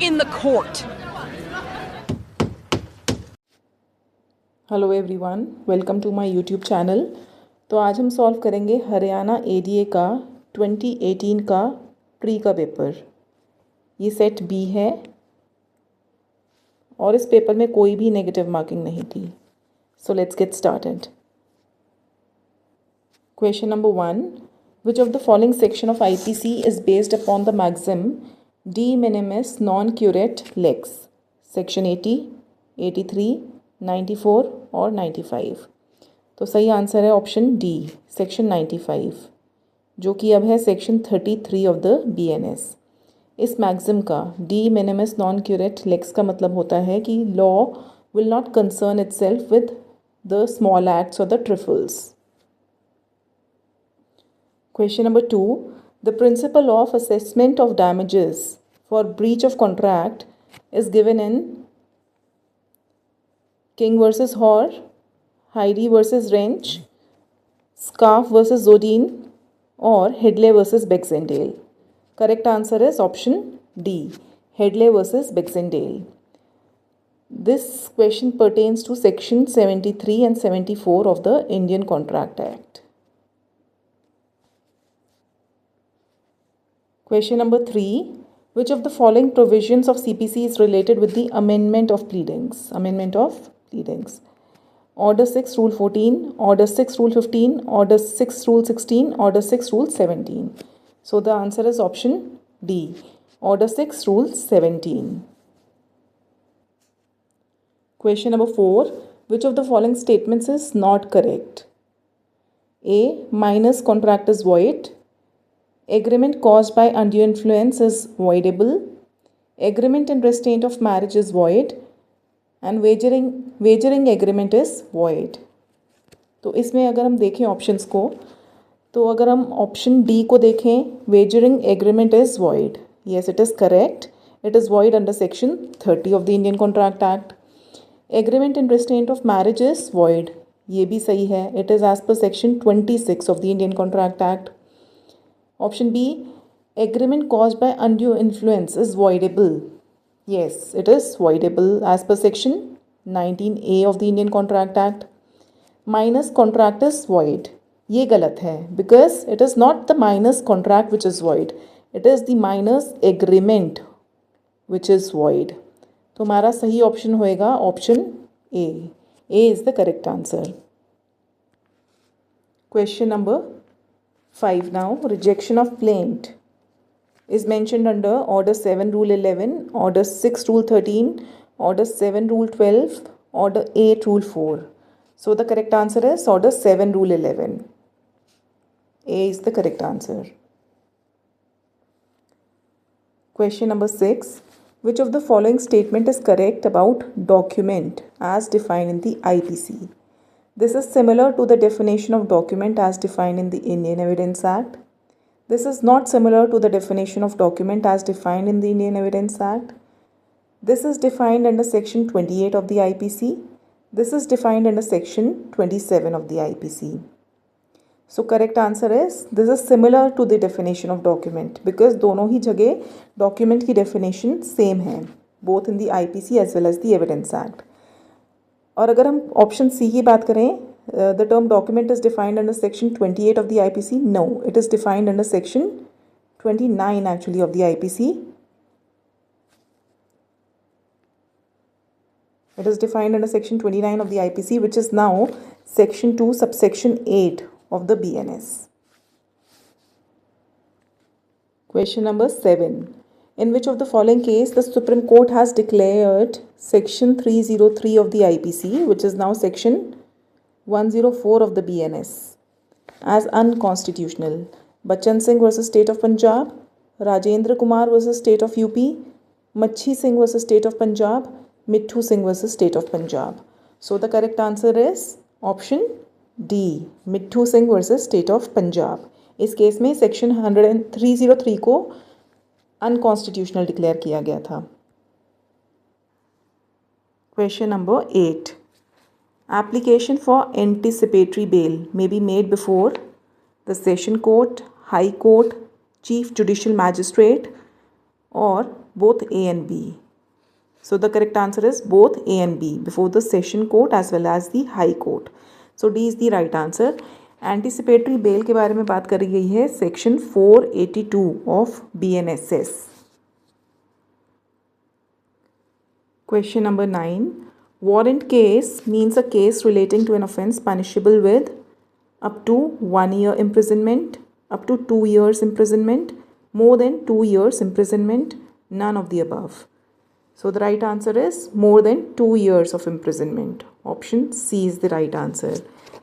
in the court. Hello everyone, welcome to my YouTube channel. तो आज हम solve करेंगे हरियाणा एडीए का 2018 का प्री का पेपर। ये सेट बी है और इस पेपर में कोई भी नेगेटिव मार्किंग नहीं थी। So let's get started. Question number 1, which of the following section of IPC is based upon the maxim de minimis non curat lex? Section 80, 83, 94 और 95। तो सही आंसर है ऑप्शन डी, सेक्शन 95, जो कि अब है सेक्शन 33 ऑफ द बीएनएस। इस maxim का D minimis non curat lakes का मतलब होता है कि law will not concern itself with the small acts और the trifles. Question number 2. The principle of assessment of damages for breach of contract is given in King versus Hoare, Heidi versus Wrench, Scarf versus Zodine, or Headley versus Baxendale. Correct answer is option D, Headley versus Baxendale. This question pertains to section 73 and 74 of the Indian Contract Act. Question number 3. Which of the following provisions of CPC is related with the amendment of pleadings? Amendment of pleadings. Order 6, Rule 14, Order 6, Rule 15, Order 6, Rule 16, Order 6, Rule 17. So the answer is option D, Order 6, Rule 17. Question number 4. Which of the following statements is not correct? A. Minus contract is void. Agreement caused by undue influence is voidable. Agreement in restraint of marriage is void. And wagering agreement is void. तो इसमें अगर हम देखें options को, तो अगर हम option D को देखें, wagering agreement is void. Yes, it is correct. It is void under section 30 of the Indian Contract Act. Agreement in restraint of marriage is void. ये भी सही है. It is as per section 26 of the Indian Contract Act. Option B, agreement caused by undue influence is voidable. Yes, it is voidable as per section 19A of the Indian Contract Act. Minus contract is void. ये गलत है because it is not the minus contract which is void. It is the minus agreement which is void. तो हमारा सही option होएगा option A. A is the correct answer. Question number 5 now. Rejection of plaint is mentioned under Order 7 Rule 11, Order 6 Rule 13, Order 7 Rule 12, Order 8 Rule 4. So the correct answer is Order 7 Rule 11. A is the correct answer. Question number 6. Which of the following statement is correct about document as defined in the IPC? This is similar to the definition of document as defined in the Indian Evidence Act. This is not similar to the definition of document as defined in the Indian Evidence Act. This is defined under section 28 of the IPC. This is defined under section 27 of the IPC. So correct answer is this is similar to the definition of document because दोनों ही जगह document की definition same है, both in the IPC as well as the Evidence Act. और अगर हम option C की बात करें, the term document is defined under section 28 of the IPC. No, it is defined under section 29 actually of the IPC. It is defined under section 29 of the IPC, which is now section 2 subsection 8 of the BNS. Question number 7. In which of the following case the Supreme Court has declared section 303 of the IPC, which is now section 104 of the BNS, as unconstitutional? Bachan Singh versus State of Punjab, Rajendra Kumar versus State of UP, Machi Singh versus State of Punjab, Mithu Singh versus State of Punjab. So the correct answer is option D, Mithu Singh versus State of Punjab. इस case में section 303 को unconstitutional declare किया गया था. Question number 8. Application for anticipatory bail may be made before the session court, high court, chief judicial magistrate or both A and B. So the correct answer is both A and B before the session court as well as the high court. So D is the right answer. Anticipatory bail के बारे में बात करी गई है section 482 of BNSS. Question number 9. Warrant case means a case relating to an offence punishable with up to 1 year imprisonment, up to 2 years imprisonment, more than 2 years imprisonment, none of the above. So the right answer is more than 2 years of imprisonment. Option C is the right answer.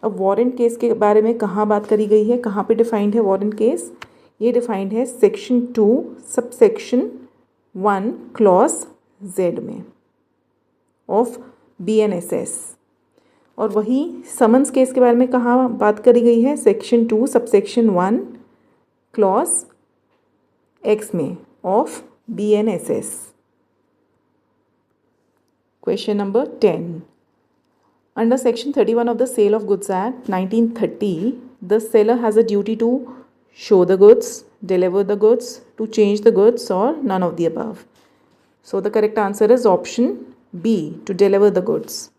अब warrant case के बारे में कहाँ बात करी गई है, कहाँ पे डिफाइंड है वारंट केस? ये डिफाइंड है सेक्शन 2 सबसेक्शन 1 क्लॉज Z में ऑफ BNSS. और वही समन्स केस के बारे में कहाँ बात करी गई है? सेक्शन 2 सबसेक्शन 1 क्लॉज X में of BNSS. Question number 10. Under Section 31 of the Sale of Goods Act 1930, the seller has a duty to show the goods, deliver the goods, to change the goods, or none of the above. So the correct answer is option B, to deliver the goods.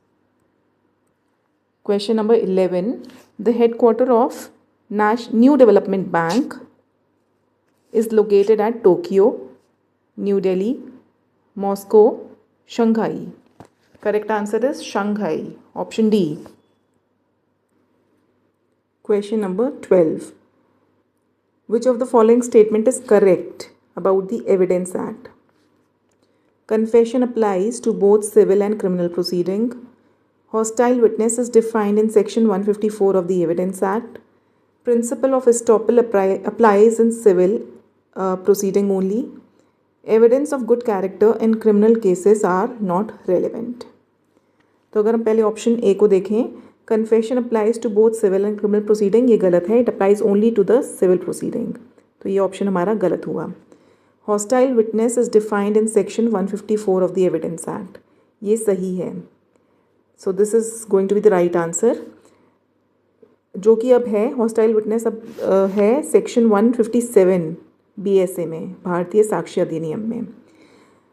Question number 11. The headquarters of New Development Bank is located at Tokyo, New Delhi, Moscow, Shanghai. Correct answer is Shanghai. Option D. Question number 12. Which of the following statement is correct about the Evidence Act? Confession applies to both civil and criminal proceeding. Hostile witness is defined in Section 154 of the Evidence Act. Principle of estoppel applies in civil proceeding only. Evidence of good character in criminal cases are not relevant. तो अगर हम पहले option A को देखें, confession applies to both civil and criminal proceeding, ये गलत है. It applies only to the civil proceeding, तो ये ऑप्शन हमारा गलत हुआ. Hostile witness is defined in section 154 of the evidence act, ये सही है. So this is going to be the right answer. जो कि अब है हॉस्टाइल विटनेस अब है सेक्शन 157 BSA में, भारतीय साक्ष्य अधिनियम में.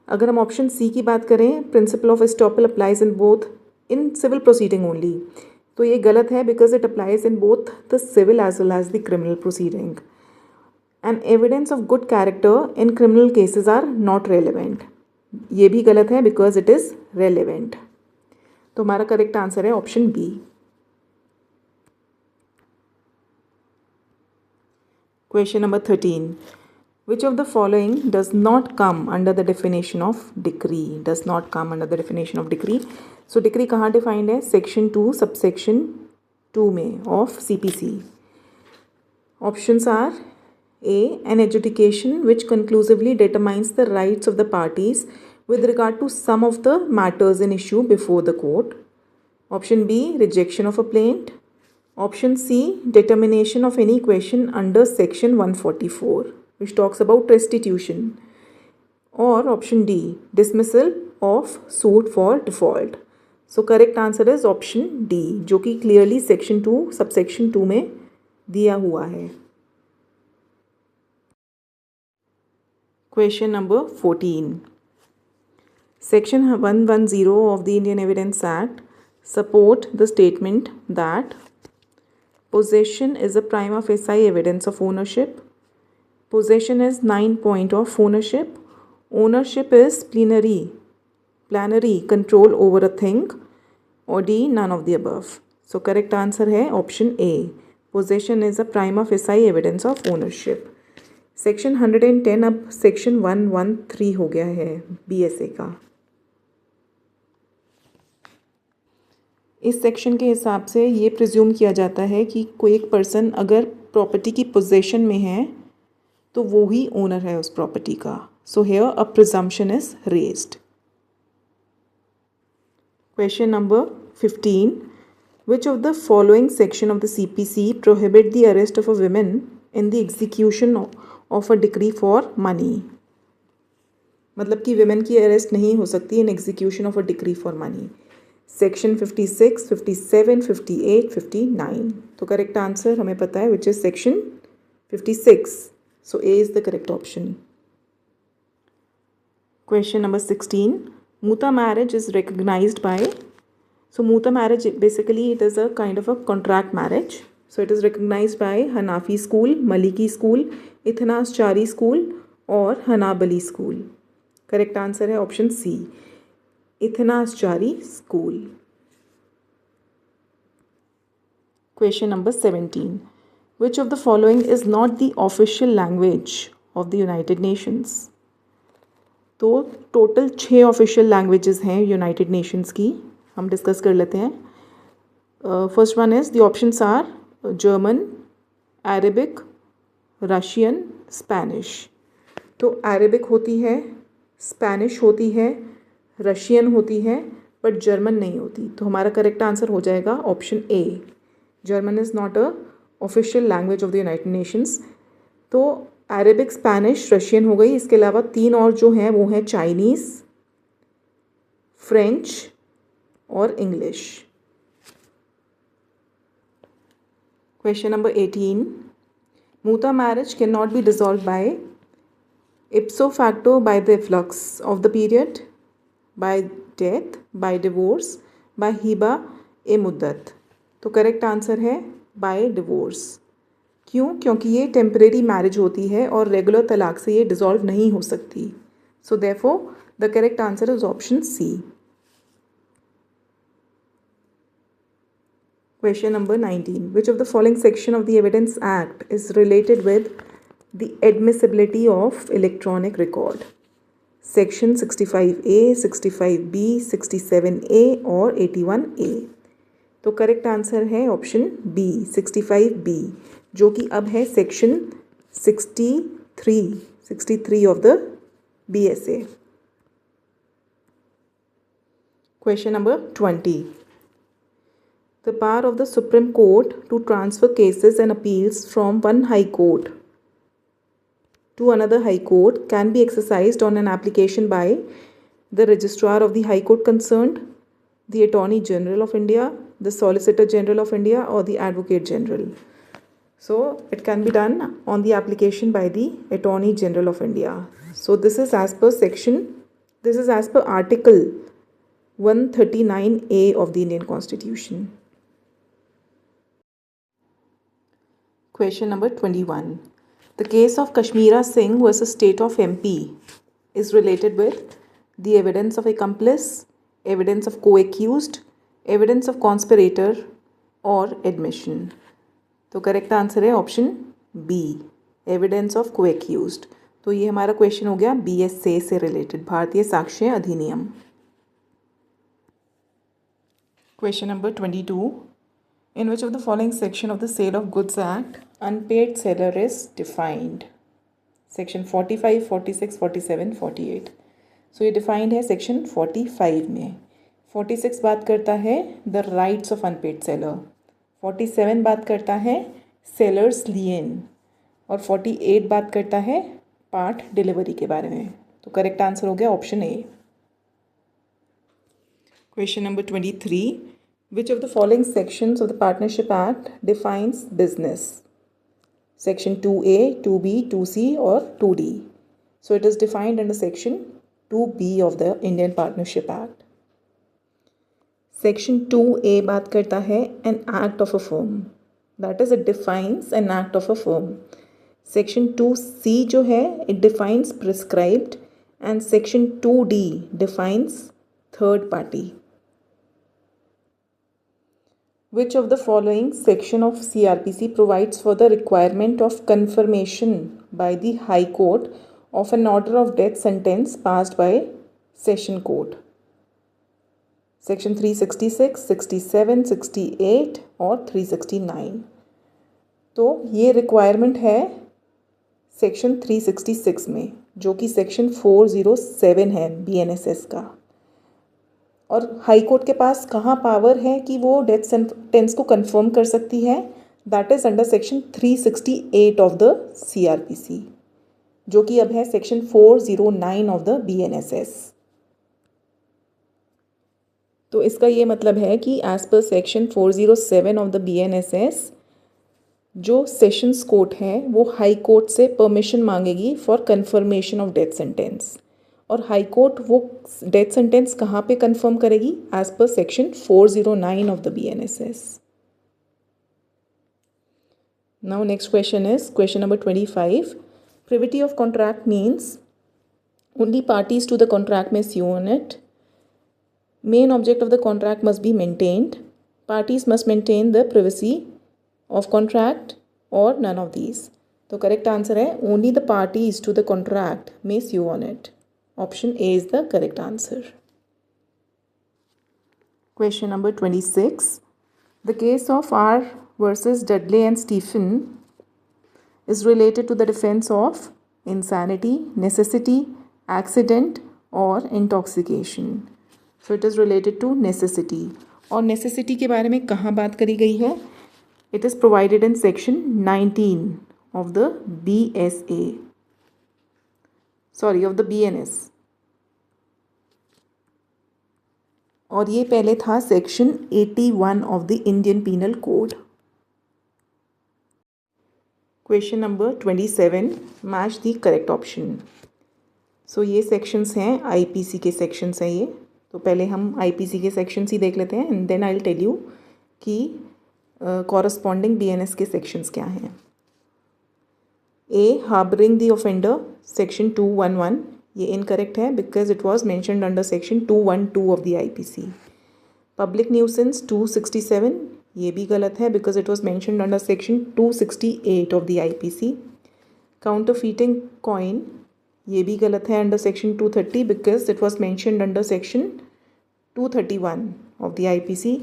अगर हम ऑप्शन सी की बात करें, principle of estoppel applies in both in civil proceeding only, तो ये गलत है because it applies in both the civil as well as the criminal proceeding. And evidence of good character in criminal cases are not relevant, ये भी गलत है because it is relevant. तो हमारा करेक्ट आंसर है option B. Question number 13. Which of the following does not come under the definition of decree? Does not come under the definition of decree. So decree कहाँ defined है? Section 2 subsection 2 में of CPC. Options are A. An adjudication which conclusively determines the rights of the parties with regard to some of the matters in issue before the court. Option B. Rejection of a plaint. Option C. Determination of any question under section 144 which talks about restitution. Or option D. Dismissal of suit for default. So correct answer is option D, जो कि clearly section 2 subsection 2 में दिया हुआ है. Question number 14. Section 110 of the Indian Evidence Act support the statement that possession is a prima facie evidence of ownership. Possession is 9 point of ownership. Ownership is plenary control over a thing. Or D, none of the above. So correct answer है option A. Possession is a prima facie evidence of ownership. Section 110 अब section 113 हो गया है BSA का. इस section के हिसाब से ये प्रिज्यूम किया जाता है कि कोई एक पर्सन अगर प्रॉपर्टी की पोजेशन में है तो वो ही ओनर है उस प्रॉपर्टी का. So here a presumption is raised. Question number 15. Which of the following section of the CPC prohibit the arrest of a woman in the execution of a decree for money? मतलब कि women की arrest नहीं हो सकती in execution of a decree for money. Section 56, 57, 58, 59. तो correct answer हमें पता है which is section 56. So A is the correct option. Question number 16. Muta marriage is recognized by. So Muta marriage, basically it is a kind of a contract marriage. So it is recognized by Hanafi school, Maliki school, Ithnas Chari school और Hanabali school. Correct answer है option C. Ithnas Chari school. Question number 17. Which of the following is not the official language of the United Nations? तो total 6 official languages हैं United Nations की, हम discuss कर लेते हैं. First one is the options are German, Arabic, Russian, Spanish. तो Arabic होती है, स्पेनिश होती है, रशियन होती है, बट जर्मन नहीं होती. तो हमारा करेक्ट आंसर हो जाएगा option A. German is not a official language of the United Nations. तो अरेबिक, स्पेनिश, रशियन हो गई. इसके अलावा 3 और जो हैं वो हैं चाइनीज़, फ्रेंच और English. Question number 18. Muta marriage cannot be dissolved by ipso facto by the efflux of the period, by death, by divorce, by hiba e muddat. तो करेक्ट आंसर है बाय डिवोर्स. क्यों? क्योंकि ये temporary marriage होती है और regular तलाक से ये डिज़ोल्व नहीं हो सकती. So therefore the correct answer is option C. Question number 19. Which of the following section of the evidence act is related with the admissibility of electronic record? Section 65A, 65B, 67A और 81A. तो correct answer है option B, 65B, जो कि अब है section 63 of the BSA. Question number 20. The power of the supreme court to transfer cases and appeals from one high court to another high court can be exercised on an application by the registrar of the high court concerned, the Attorney General of India, the Solicitor General of India or the Advocate General. So it can be done on the application by the Attorney General of India. So this is as per Article 139A of the Indian Constitution. Question number 21. The case of Kashmira Singh versus State of MP is related with the evidence of accomplice, evidence of co-accused, evidence of conspirator or admission. तो correct answer है option B, evidence of को-एक्यूज्ड. तो ये हमारा question हो गया BSA से related, भारतीय साक्ष्य अधिनियम. Question number 22. In which of the following section of the Sale of Goods Act unpaid seller is defined? Section 45, 46, 47, 48. So ये defined है section 45 में. 46 बात करता है the rights of unpaid seller. 47 बात करता है seller's lien और 48 बात करता है पार्ट डिलीवरी के बारे में. तो करेक्ट आंसर हो गया option A. Question number 23. Which of the following sections of the Partnership Act defines business? Section 2A, 2B, 2C or 2D? So it is defined under Section 2B of the Indian Partnership Act. Section 2A बात करता है an act of a firm. That is, it defines an act of a firm. Section 2C जो है it defines prescribed and Section 2D defines third party. Which of the following section of CRPC provides for the requirement of confirmation by the High Court of an order of death sentence passed by Session Court? Section 366, 67, 68 और 369. तो ये requirement है Section 366 में, जो कि Section 407 है BNSS का. और हाई कोर्ट के पास कहाँ पावर है कि वो डेथ सेंटेंस को कंफर्म कर सकती है? That is under section 368 of the CRPC, जो कि अब है सेक्शन 409 ऑफ द BNSS. तो इसका ये मतलब है कि as per section 407 of the BNSS जो सेशंस कोर्ट है वो हाई कोर्ट से परमिशन मांगेगी for confirmation of death sentence. और हाई कोर्ट वो डेथ सेंटेंस कहाँ पे कंफर्म करेगी? As per section 409 of the BNSS. Now next question is question number 25. Privity of contract means only parties to the contract may sue on it. Main object of the contract must be maintained. Parties must maintain the privacy of contract or none of these. तो correct answer है only the parties to the contract may sue on it. Option A is the correct answer. Question number 26. The case of R versus Dudley and Stephen is related to the defense of insanity, necessity, accident or intoxication. So it is related to necessity. और necessity के बारे में कहाँ बात करी गई है? It is provided in section 19 of the BSA. Sorry, of the BNS. और ये पहले था section 81 of the Indian penal code. Question number 27. Match the correct option. So ये सेक्शंस हैं, आईपीसी के सेक्शंस हैं ये. तो पहले हम आईपीसी के सेक्शंस ही देख लेते हैं and then I will tell you कि कॉरस्पॉन्डिंग बीएनएस के सेक्शंस क्या हैं. A, harbouring the offender, section 211. ये इनकरेक्ट है because it was mentioned under section 212 of the IPC. Public nuisance 267, ये भी गलत है because it was mentioned under section 268 of the IPC. Counterfeiting coin, ये भी गलत है under section 230 because it was mentioned under section 231 of the IPC.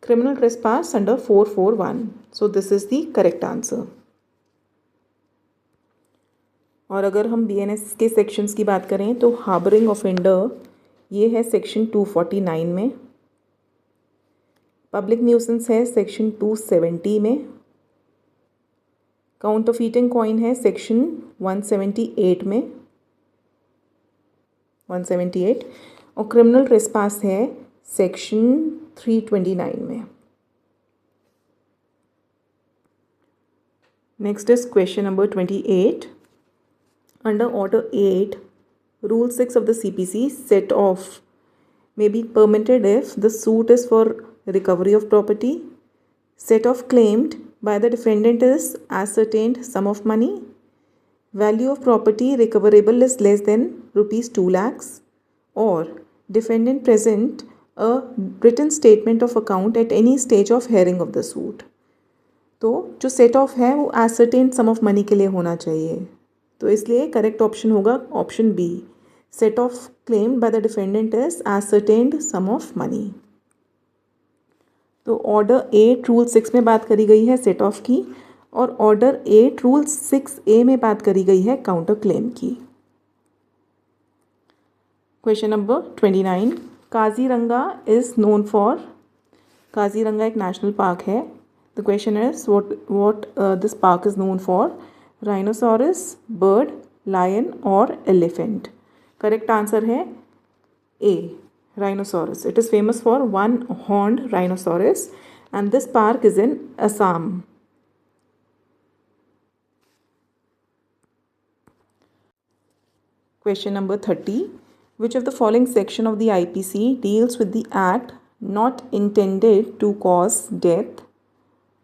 Criminal trespass under 441. So this is the correct answer. और अगर हम BNS के sections की बात करें तो हार्बरिंग ऑफेंडर ये है सेक्शन 249 में. पब्लिक न्यूसेंस है सेक्शन 270 में. काउंटरफीटिंग कॉइन है सेक्शन 178 में, 178. और क्रिमिनल ट्रेसपास है सेक्शन 329 में. Next is question number 28. Under Order 8, Rule 6 of the CPC, set off may be permitted if the suit is for recovery of property, set off claimed by the defendant is ascertained sum of money, value of property recoverable is less than rupees 2 lakhs, or defendant present a written statement of account at any stage of hearing of the suit. तो जो set of है वो ascertained sum of money के लिए होना चाहिए. तो इसलिए करेक्ट ऑप्शन होगा option b. Set off claimed by the defendant is ascertained sum of money. तो ऑर्डर 8 रूल 6 में बात करी गई है सेट ऑफ की, और ऑर्डर 8 रूल 6A में बात करी गई है काउंटर क्लेम की. Question number 29. Kaziranga is known for. Kaziranga एक नेशनल पार्क है. The question is what this park is known for. Rhinoceros, bird, lion और elephant. करेक्ट आंसर है A, rhinoceros. It is famous for one-horned rhinoceros and this park is in Assam. Question number 30. Which of the following section of the IPC deals with the act not intended to cause death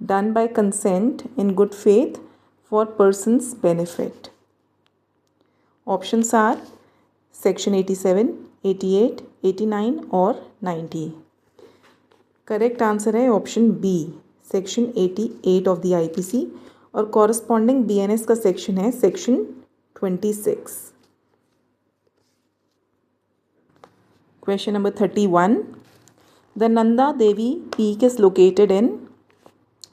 done by consent in good faith for person's benefit? Options are section 87, 88, 89 और 90. Correct answer है option b, section 88 of the IPC. और corresponding BNS का section है section 26. Question number 31. The Nanda Devi peak is located in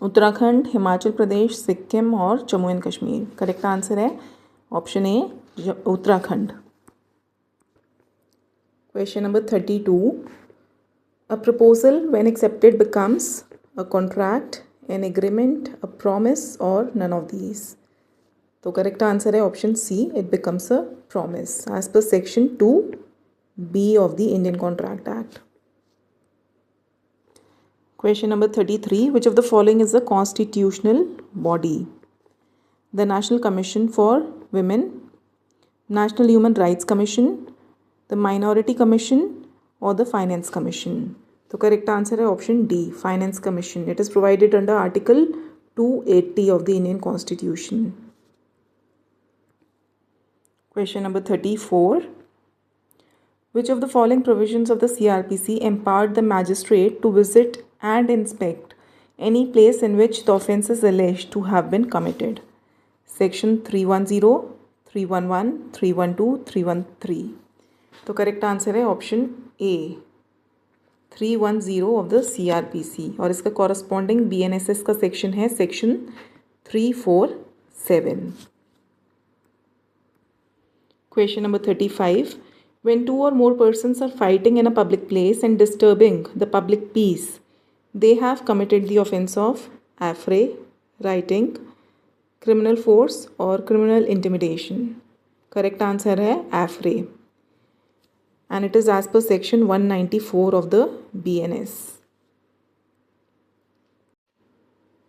Uttarakhand, Himachal Pradesh, Sikkim और Jammu and Kashmir. Correct answer है option A, Uttarakhand. Question number 32. A proposal when accepted becomes a contract, an agreement, a promise और none of these. तो correct answer है option C, it becomes a promise as per section 2B of the Indian Contract Act. Question number 33. Which of the following is a constitutional body? The National Commission for Women, National Human Rights Commission, the minority commission or the finance commission? तो correct answer है option D, finance commission. It is provided under article 280 of the Indian Constitution. Question number 34. Which of the following provisions of the CRPC empowered the magistrate to visit and inspect any place in which the offence is alleged to have been committed? Section 310, 311, 312, 313. तो correct answer है option A 310 of the CRPC और इसका corresponding BNSS का section है section 347. Question number 35. When two or more persons are fighting in a public place and disturbing the public peace, they have committed the offence of affray, rioting, criminal force or criminal intimidation. Correct answer है affray. And it is as per section 194 of the BNS.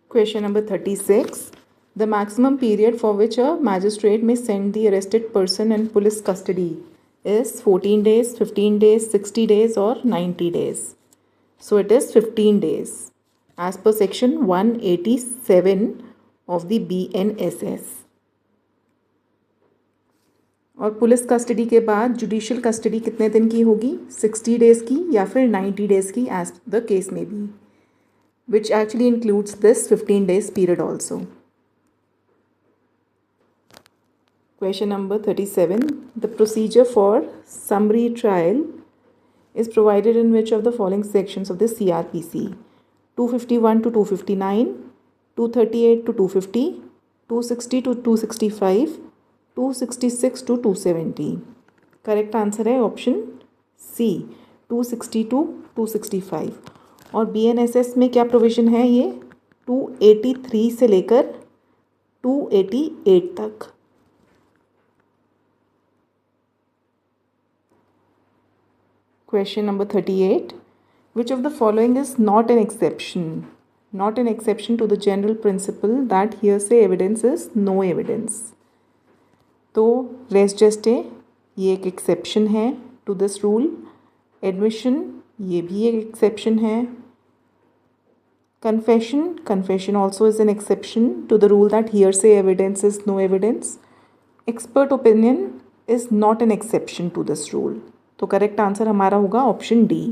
Question number 36. The maximum period for which a magistrate may send the arrested person in police custody is 14 days, 15 days, 60 days or 90 days. So it is 15 days as per section 187 of the BNSS. और police custody के बाद judicial custody कितने दिन की होगी? 60 days की या फिर 90 डेज़ की एज द केस में B, which actually includes this 15 days period also. Question number 37. The procedure for summary trial is provided in which of the following sections of the CRPC? 251 to 259, 238 to 250, 260 to 265, 266 to 270. Correct answer है option C 260 to 265. और BNSS में क्या provision है? ये 283 से लेकर 288 तक. Question number 38. Which of the following is not an exception? Not an exception to the general principle that hearsay evidence is no evidence. तो रेस जस्टे ये एक एक्सेप्शन है टू दिस रूल. एडमिशन ये भी एक एक्सेप्शन है. Confession also is an exception to the rule that hearsay evidence is no evidence. Expert opinion is not an exception to this rule. तो correct answer हमारा होगा option D.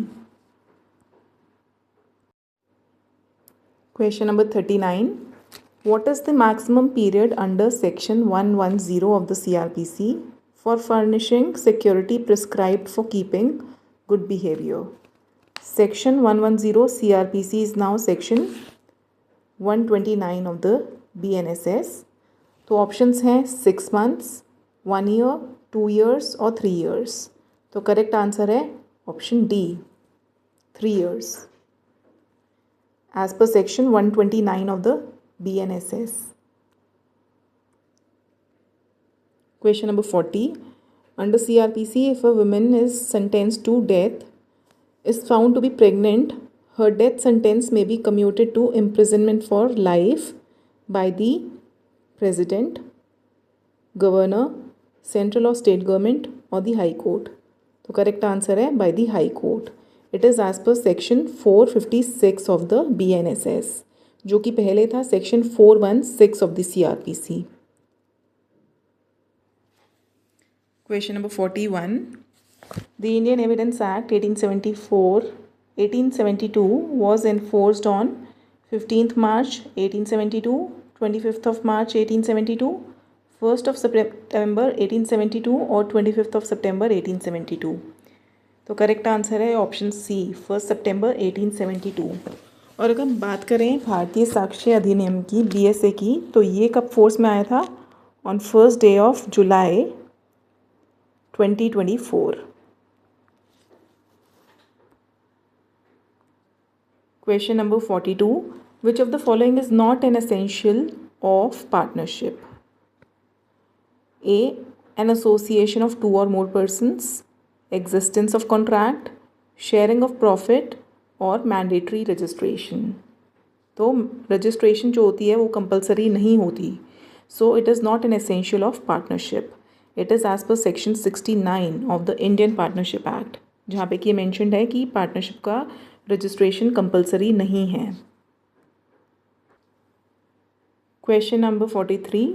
Question number 39. What is the maximum period under section 110 of the CRPC for furnishing security prescribed for keeping good behavior? Section 110 CRPC is now section 129 of the BNSS. तो options हैं 6 months, 1 year, 2 years और 3 years. तो correct answer है option D 3 years as per section 129 of the BNSS. Question number 40. Under CRPC, if a woman is sentenced to death, is found to be pregnant, her death sentence may be commuted to imprisonment for life by the President, Governor, Central or State Government or the High Court. तो correct answer है by the High Court. It is as per section 456 of the BNSS. जो कि पहले था section 416 of the CRPC. Question number 41. The Indian evidence act 1872 was enforced on 15th March 1872, 25th of March 1872, 1st of September 1872 और 25th of September 1872. तो correct answer है option सी 1 सितंबर 1872. और अगर हम बात करें भारतीय साक्ष्य अधिनियम की BSA की, तो ये कब फोर्स में आया था? On 1st day of July 2024. Question number 42. Which of the following is not an essential of partnership? A. An association of 2 or more persons, existence of contract, sharing of profit और mandatory registration. तो registration जो होती है वो compulsory नहीं होती. So it is not an essential of partnership. It is as per section 69 of the Indian partnership act, जहाँ पे कि ये मैंशनड है कि पार्टनरशिप का रजिस्ट्रेशन कंपलसरी नहीं है। Question number 43.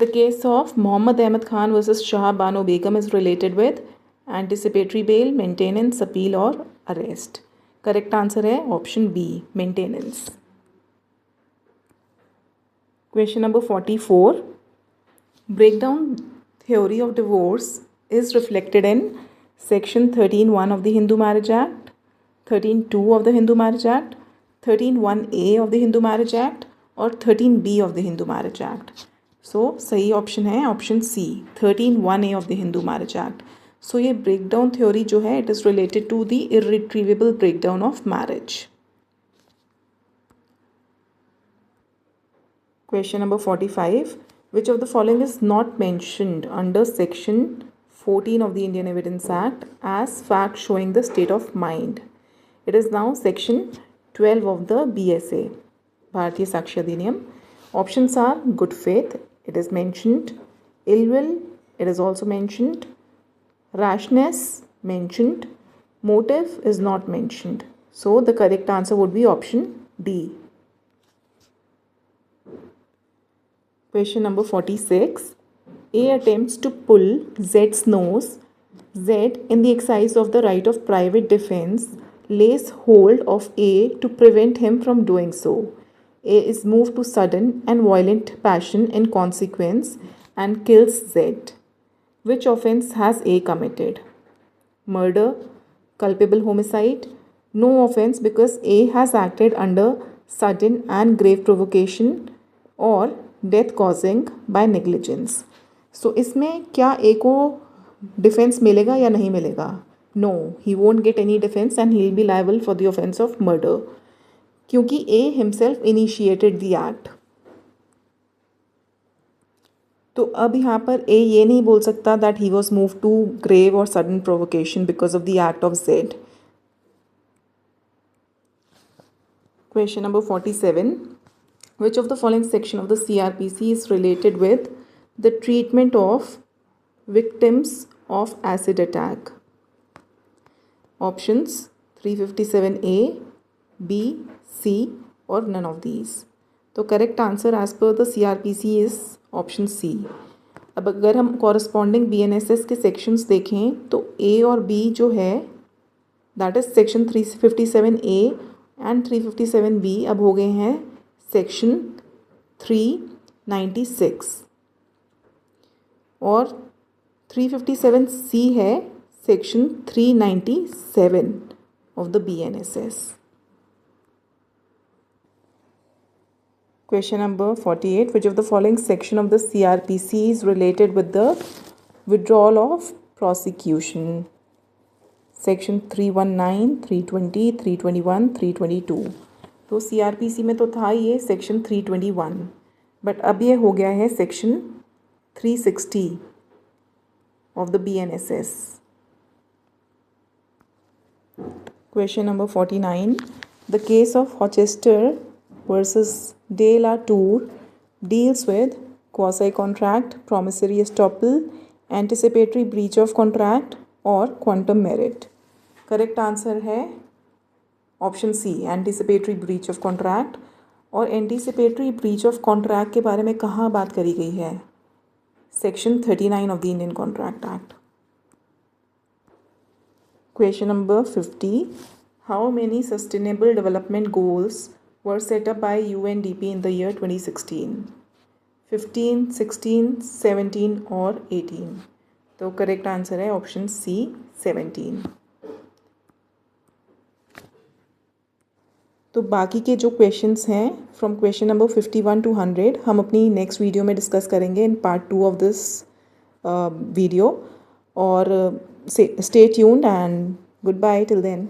The case of Mohammad Ahmed Khan versus Shah Bano Begum is related with anticipatory bail, maintenance, appeal or arrest. Correct answer है option B, maintenance. Question number 44. Breakdown theory of divorce is reflected in section 13(1) of the Hindu Marriage Act, 13(2) of the Hindu Marriage Act, 13(1)(a) of the Hindu Marriage Act और 13(b) of the Hindu Marriage Act. So सही option है option C, 13(1)(a) of the Hindu Marriage Act. So ये breakdown theory जो है it is related to the irretrievable breakdown of marriage. Question number 45. Which of the following is not mentioned under section 14 of the Indian Evidence Act as fact showing the state of mind? It is now section 12 of the BSA, Bharatiya Sakshi Adhiniyam. Options are good faith, it is mentioned, ill will, it is also mentioned, rashness, mentioned, motive is not mentioned. So the correct answer would be option D. Question number 46. A attempts to pull Z's nose. Z, in the exercise of the right of private defense, lays hold of A to prevent him from doing so. A is moved to sudden and violent passion in consequence and kills Z. Which offense has A committed? Murder, culpable homicide, no offense because A has acted under sudden and grave provocation, or death causing by negligence. So इसमें क्या A को defence मिलेगा या नहीं मिलेगा? No, he won't get any defence and he will be liable for the offence of murder, क्योंकि A himself initiated the act. तो अब यहाँ पर ए ये नहीं बोल सकता that he was move to grave और sudden provocation because of the act of Z. Question number 47. Which of the following section of the CRPC is related with the treatment of victims of acid attack? Options 357A, B, C or none of these. तो correct answer as per the CRPC is option C. अब अगर हम corresponding BNSS के sections देखें तो A और B जो है that is section 357A and 357B अब हो गए हैं सेक्शन 396 और 357C है section 397 of the BNSS. Question number 48. Which of the following section of the CRPC is related with the withdrawal of prosecution? Section 319, 320, 321, 322. तो CRPC में तो था ये सेक्शन 321, बट अब ये हो गया है section 360 of the BNSS. Question number 49. The case of Hochster versus De La Tour deals with quasi contract, promissory estoppel, anticipatory breach of contract और quantum merit. करेक्ट आंसर है option C, anticipatory breach of contract. और anticipatory breach of contract के बारे में कहाँ बात करी गई है? Section 39 of the Indian contract act. Question number 50. How many sustainable development goals were set up by UNDP in the year 2016? 15, 16, 17 और 18. तो करेक्ट आंसर है ऑप्शन सी, 17. तो बाकी के जो क्वेश्चंस हैं फ्रॉम क्वेश्चन नंबर 51 to 100 हम अपनी नेक्स्ट वीडियो में डिस्कस करेंगे in part 2 of this video. और stay tuned and goodbye till then.